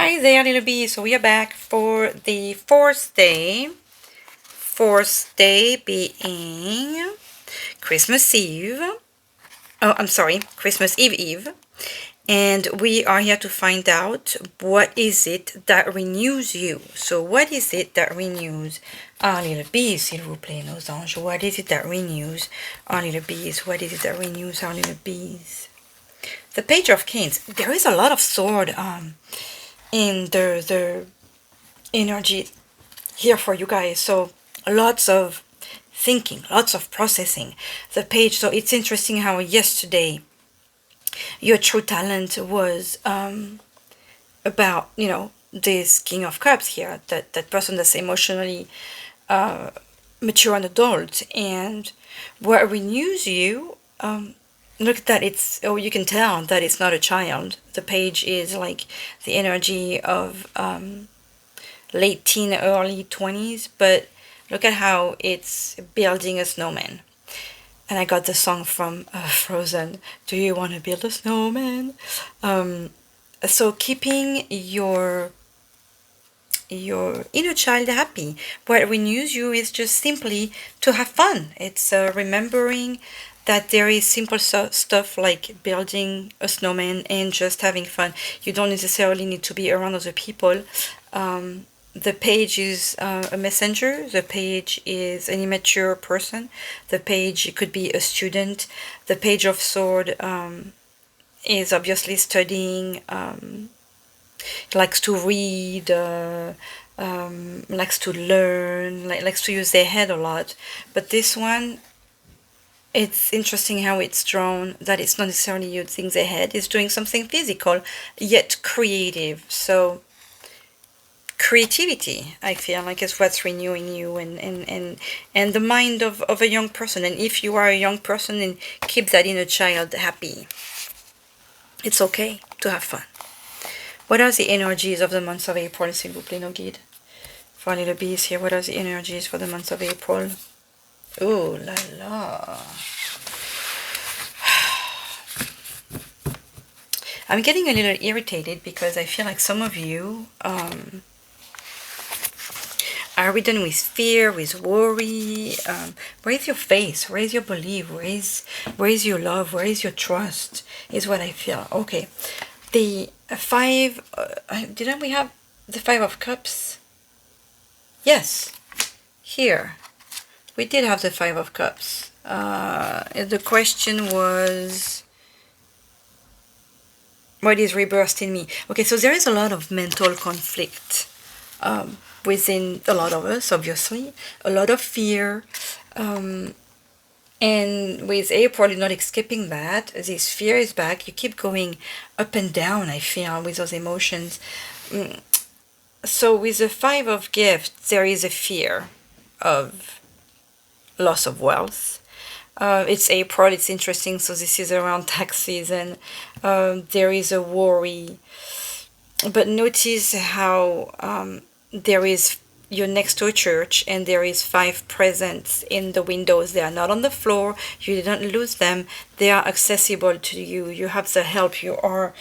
Hi there, little bee. So we are back for the fourth day. Fourth day being Christmas Eve. Oh, I'm sorry, Christmas Eve. And we are here to find out what is it that renews you. So what is it that renews our little bees, s'il vous plaît, nos anges? What is it that renews our little bees? What is it that renews our little bees? The Page of Canes. There is a lot of sword in the energy here for you guys. So lots of thinking, lots of processing. The page. So it's interesting how yesterday your true talent was about, this King of Cups here, that person that's emotionally mature and adult, and what renews you. Look at that, you can tell that it's not a child. The page is like the energy of late teen, early 20s, but look at how it's building a snowman. And I got the song from Frozen, Do You Want to Build a Snowman? So keeping your inner child happy. What renews you is just simply to have fun. It's remembering that there is simple stuff like building a snowman and just having fun. You don't necessarily need to be around other people. The page is a messenger. The page is an immature person. The page could be a student. The Page of Sword is obviously studying, likes to read, likes to learn, likes to use their head a lot. But this one, it's interesting how it's drawn, that it's not necessarily using their head. It's doing something physical, yet creative. So creativity, I feel like, is what's renewing you, and the mind of a young person. And if you are a young person, and keep that inner child happy, it's okay to have fun. What are the energies of the month of April, s'il vous plaît, no guide? For little bees here, what are the energies for the month of April? Oh la la. I'm getting a little irritated because I feel like some of you are ridden with fear, with worry. Where is your faith? Where is your belief? Where is your love? Where is your trust? Is what I feel. Okay. The five, didn't we have the Five of Cups? Yes, here. We did have the Five of Cups. The question was, what is rebirthed in me? Okay, so there is a lot of mental conflict within a lot of us, obviously. A lot of fear. And with April, you're not escaping that. This fear is back. You keep going up and down, I feel, with those emotions. So with the Five of Gifts, there is a fear of loss of wealth. It's April, it's interesting, so this is around tax season. There is a worry. But notice how you're next to a church and there is 5 presents in the windows. They are not on the floor. You didn't lose them. They are accessible to you. You have the help. You are...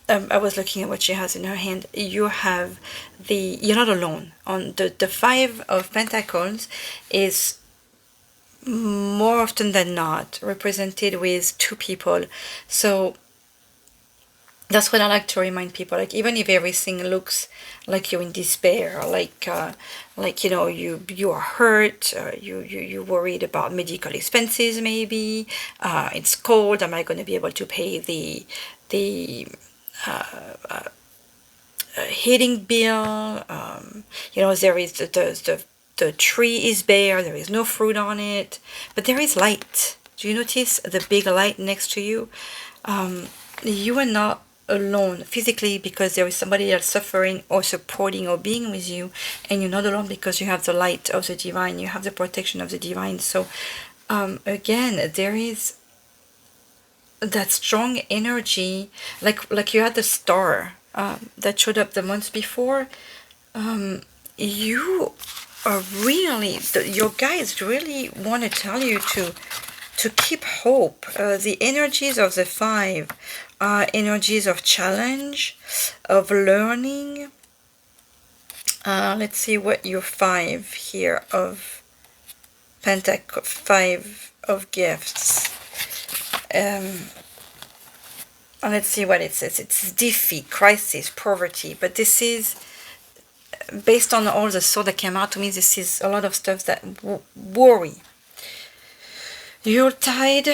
I was looking at what she has in her hand. You're not alone. On the Five of Pentacles is more often than not represented with 2 people. So that's what I like to remind people. Like, even if everything looks like you're in despair, like you are hurt, you're worried about medical expenses, maybe it's cold. Am I going to be able to pay the heating bill? There is the tree is bare. There is no fruit on it, but there is light. Do you notice the big light next to you? You are not alone physically because there is somebody else suffering or supporting or being with you, and you're not alone because you have the light of the divine, you have the protection of the divine. So again, there is that strong energy, like you had the star that showed up the months before. You are really, your guides really want to tell you to keep hope. The energies of the 5 energies of challenge, of learning. Let's see what your 5 here of Pentacle, 5 of gifts. Let's see what it says. It's defeat, crisis, poverty, but this is based on all the sword that came out to me. This is a lot of stuff that worry. Yuletide.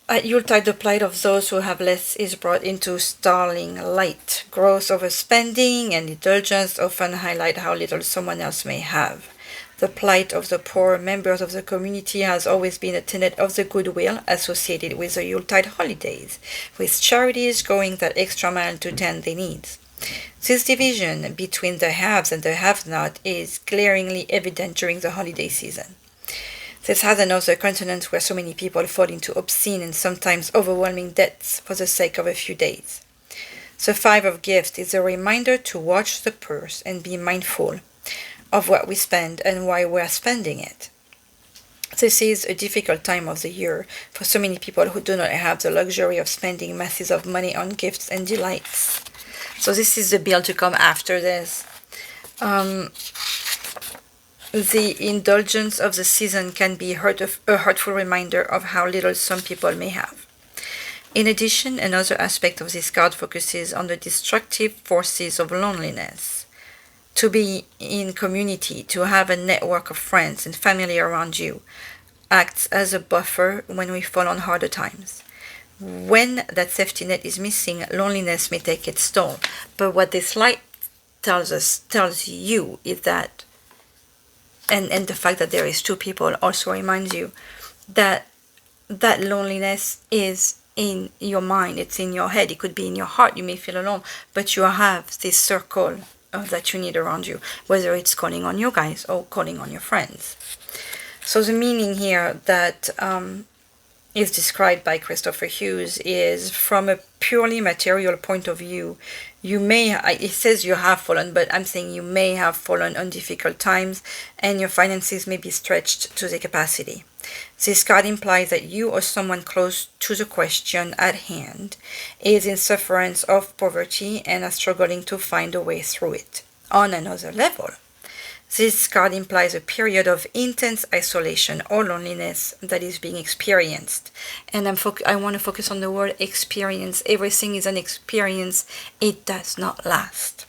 At Yuletide, the plight of those who have less is brought into startling light. Gross overspending and indulgence often highlight how little someone else may have. The plight of the poor members of the community has always been a tenet of the goodwill associated with the Yuletide holidays, with charities going that extra mile to tend their needs. This division between the haves and the have-not is glaringly evident during the holiday season. This has another continent where so many people fall into obscene and sometimes overwhelming debts for the sake of a few days. The 5 of gifts is a reminder to watch the purse and be mindful of what we spend and why we are spending it. This is a difficult time of the year for so many people who do not have the luxury of spending masses of money on gifts and delights. So this is the bill to come after this. The indulgence of the season can be a hurtful reminder of how little some people may have. In addition, another aspect of this card focuses on the destructive forces of loneliness. To be in community, to have a network of friends and family around you, acts as a buffer when we fall on harder times. When that safety net is missing, loneliness may take its toll. But what this light tells you is that and the fact that there is 2 people also reminds you that that loneliness is in your mind, it's in your head, it could be in your heart, you may feel alone, but you have this circle that you need around you, whether it's calling on you guys or calling on your friends. So the meaning here that is described by Kristoffer Hughes is from a purely material point of view. You may, it says you have fallen, but I'm saying you may have fallen on difficult times and your finances may be stretched to the capacity. This card implies that you or someone close to the question at hand is in sufferance of poverty and are struggling to find a way through it. On another level, this card implies a period of intense isolation or loneliness that is being experienced. And I want to focus on the word experience. Everything is an experience. It does not last.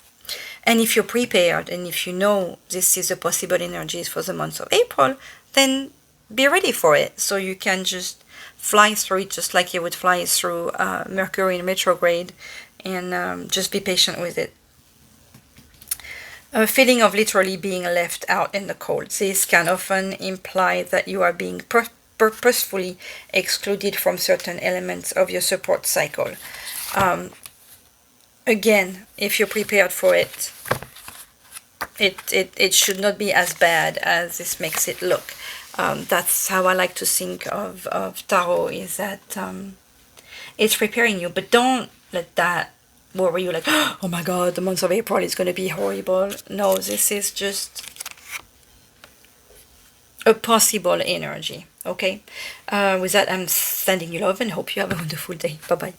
And if you're prepared and if you know this is the possible energies for the month of April, then be ready for it. So you can just fly through it just like you would fly through Mercury in retrograde, and just be patient with it. A feeling of literally being left out in the cold. This can often imply that you are being purposefully excluded from certain elements of your support cycle. Again, if you're prepared for it, it should not be as bad as this makes it look. That's how I like to think of tarot, is that it's preparing you, but don't let that worry you like, oh my god, the month of April is going to be horrible. No, this is just a possible energy, okay? With that, I'm sending you love and hope you have a wonderful day. Bye-bye.